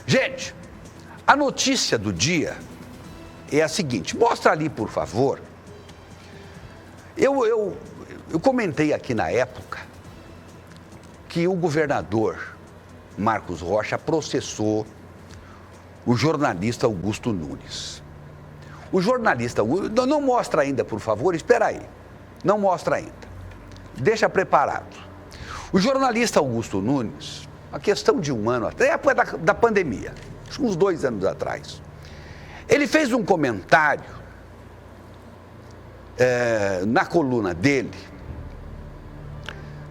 Gente, a notícia do dia é a seguinte, mostra ali, por favor. Eu comentei aqui na época que o governador Marcos Rocha processou o jornalista Augusto Nunes. O jornalista Augusto... Não mostra ainda, por favor, espera aí. Não mostra ainda. Deixa preparado. O jornalista Augusto Nunes, a questão de um ano, até a época da pandemia, uns 2 anos atrás, ele fez um comentário na coluna dele,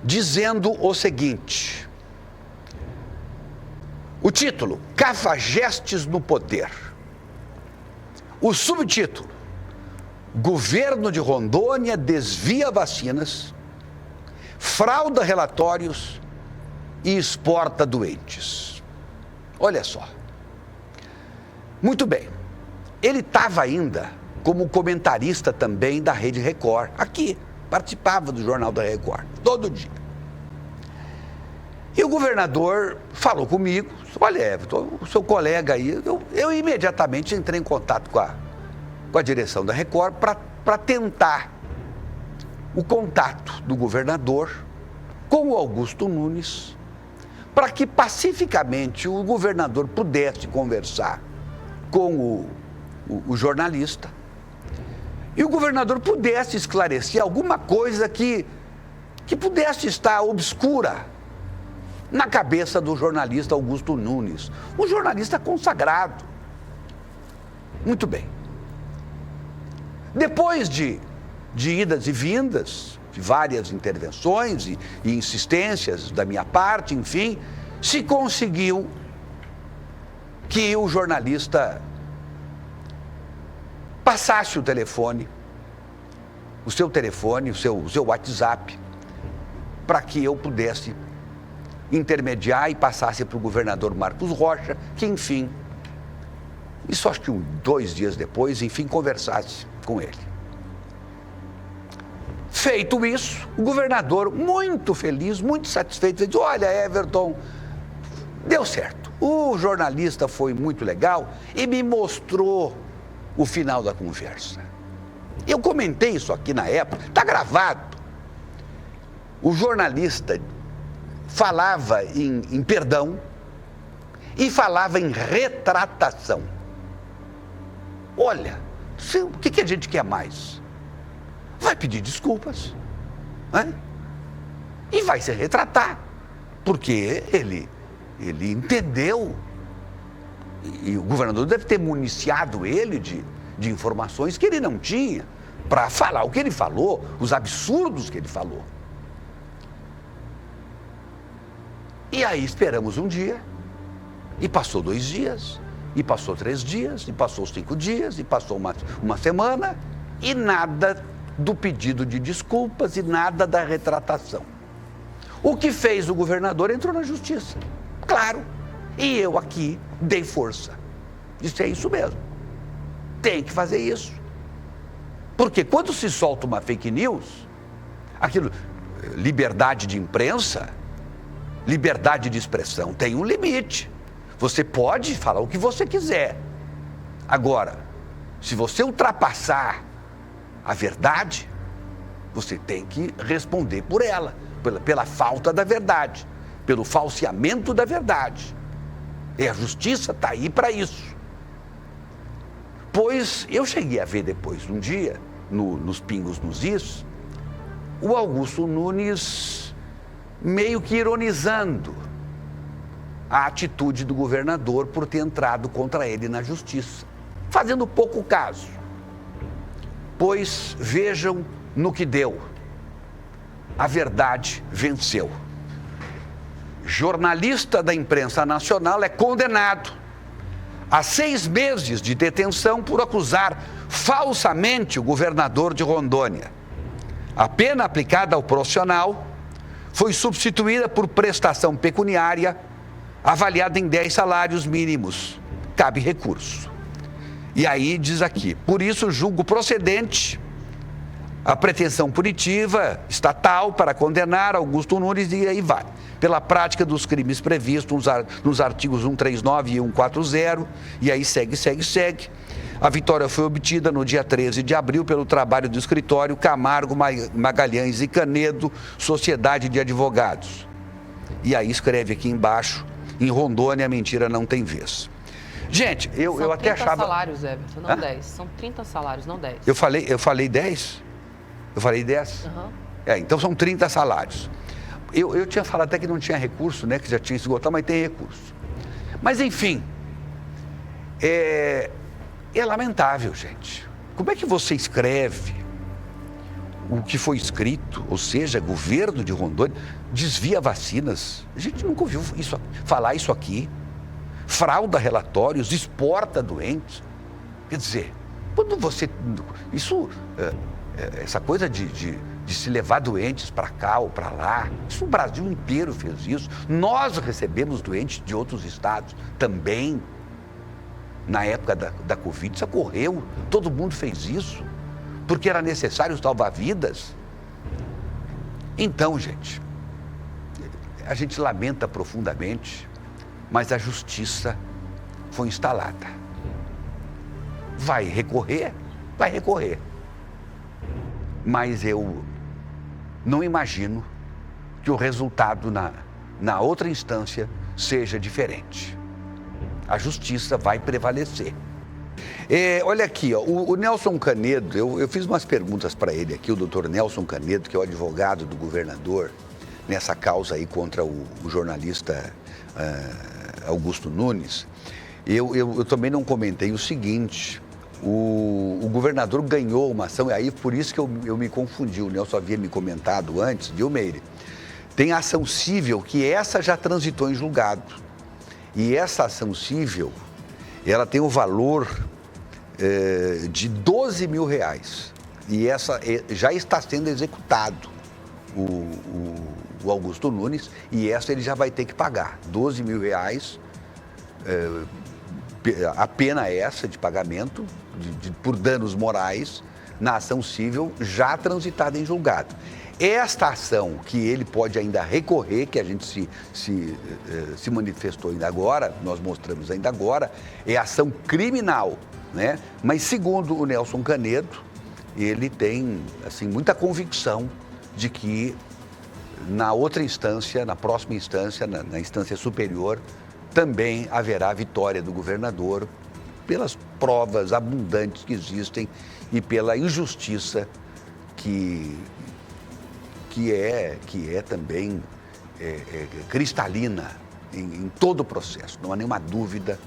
dizendo o seguinte, o título, Cafajestes no Poder. O subtítulo, Governo de Rondônia desvia vacinas, frauda relatórios e exporta doentes. Olha só. Muito bem. Ele estava ainda como comentarista também da Rede Record, aqui, participava do Jornal da Record, todo dia. E o governador falou comigo, olha, Everton, o seu colega aí, eu imediatamente entrei em contato com a direção da Record para tentar o contato do governador com o Augusto Nunes, para que pacificamente o governador pudesse conversar com o jornalista e o governador pudesse esclarecer alguma coisa que pudesse estar obscura na cabeça do jornalista Augusto Nunes, um jornalista consagrado. Muito bem. Depois de idas e vindas, de várias intervenções e insistências da minha parte, enfim, se conseguiu que o jornalista passasse o telefone, o seu telefone, o seu WhatsApp, para que eu pudesse intermediar e passasse para o governador Marcos Rocha, que, enfim, isso acho que 2 dias depois, enfim, conversasse com ele. Feito isso, o governador, muito feliz, muito satisfeito, disse, olha, Everton, deu certo. O jornalista foi muito legal e me mostrou o final da conversa. Eu comentei isso aqui na época, está gravado. O jornalista falava em perdão e falava em retratação. Olha, o que a gente quer mais? Vai pedir desculpas, né? E vai se retratar, porque ele entendeu, e o governador deve ter municiado ele de informações que ele não tinha, para falar o que ele falou, os absurdos que ele falou. E aí esperamos um dia, e passou 2 dias, e passou 3 dias, e passou 5 dias, e passou uma semana, e nada do pedido de desculpas e nada da retratação. O que fez o governador? Entrou na justiça, claro, e eu aqui dei força. Disse, é isso mesmo, tem que fazer isso. Porque quando se solta uma fake news, aquilo, liberdade de imprensa, liberdade de expressão tem um limite. Você pode falar o que você quiser. Agora, se você ultrapassar a verdade, você tem que responder por ela, pela falta da verdade, pelo falseamento da verdade. E a justiça está aí para isso. Pois eu cheguei a ver depois, um dia, nos Pingos nos Is, o Augusto Nunes meio que ironizando a atitude do governador por ter entrado contra ele na justiça, fazendo pouco caso. Pois vejam no que deu. A verdade venceu. Jornalista da imprensa nacional é condenado a 6 meses de detenção por acusar falsamente o governador de Rondônia. A pena aplicada ao profissional foi substituída por prestação pecuniária avaliada em 10 salários mínimos. Cabe recurso. E aí diz aqui, por isso julgo procedente a pretensão punitiva estatal para condenar Augusto Nunes e aí vai. Pela prática dos crimes previstos nos artigos 139 e 140, e aí segue. A vitória foi obtida no dia 13 de abril pelo trabalho do escritório Camargo, Magalhães e Canedo, Sociedade de Advogados. E aí escreve aqui embaixo, em Rondônia a mentira não tem vez. Gente, eu até achava... São 30 salários, Everton, não 10. São 30 salários, não 10. Eu falei 10? Eu falei 10? Uhum. Então são 30 salários. Eu tinha falado até que não tinha recurso, né? Que já tinha esgotado, mas tem recurso. Mas, enfim, é lamentável, gente. Como é que você escreve o que foi escrito, ou seja, governo de Rondônia desvia vacinas? A gente nunca ouviu falar isso aqui. Frauda relatórios, exporta doentes. Quer dizer, quando você... essa coisa de se levar doentes para cá ou para lá, isso o Brasil inteiro fez isso. Nós recebemos doentes de outros estados também. Na época da Covid, isso ocorreu. Todo mundo fez isso, porque era necessário salvar vidas. Então, gente, a gente lamenta profundamente, mas a justiça foi instalada. Vai recorrer? Vai recorrer. Mas eu não imagino que o resultado na outra instância seja diferente. A justiça vai prevalecer. Olha aqui, ó, o Nelson Canedo, eu fiz umas perguntas para ele aqui, o doutor Nelson Canedo, que é o advogado do governador, nessa causa aí contra o jornalista Augusto Nunes. Eu também não comentei o seguinte: o governador ganhou uma ação, e aí por isso que eu me confundi, o Nelson havia me comentado antes, Dilmeire. Tem a ação cível, que essa já transitou em julgado. E essa ação cível, ela tem o valor de R$12 mil. E essa já está sendo executado, o Augusto Nunes, e essa ele já vai ter que pagar R$12 mil. A pena essa de pagamento por danos morais na ação cível já transitada em julgado. Esta ação que ele pode ainda recorrer, que a gente se manifestou ainda agora, nós mostramos ainda agora, é ação criminal, né? Mas segundo o Nelson Canedo, ele tem assim, muita convicção de que na outra instância, na próxima instância, na instância superior, também haverá vitória do governador pelas provas abundantes que existem e pela injustiça que é também cristalina em todo o processo. Não há nenhuma dúvida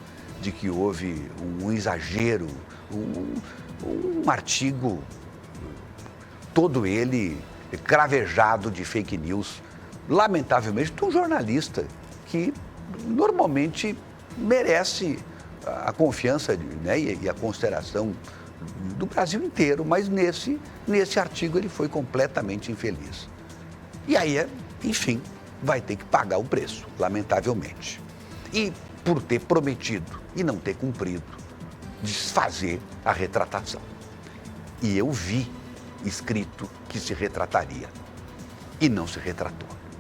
de que houve um exagero, um artigo, todo ele cravejado de fake news, lamentavelmente, de um jornalista que normalmente merece a confiança, né, e a consideração do Brasil inteiro, mas nesse artigo ele foi completamente infeliz. E aí, enfim, vai ter que pagar o preço, lamentavelmente. E por ter prometido e não ter cumprido, desfazer a retratação. E eu vi escrito que se retrataria e não se retratou.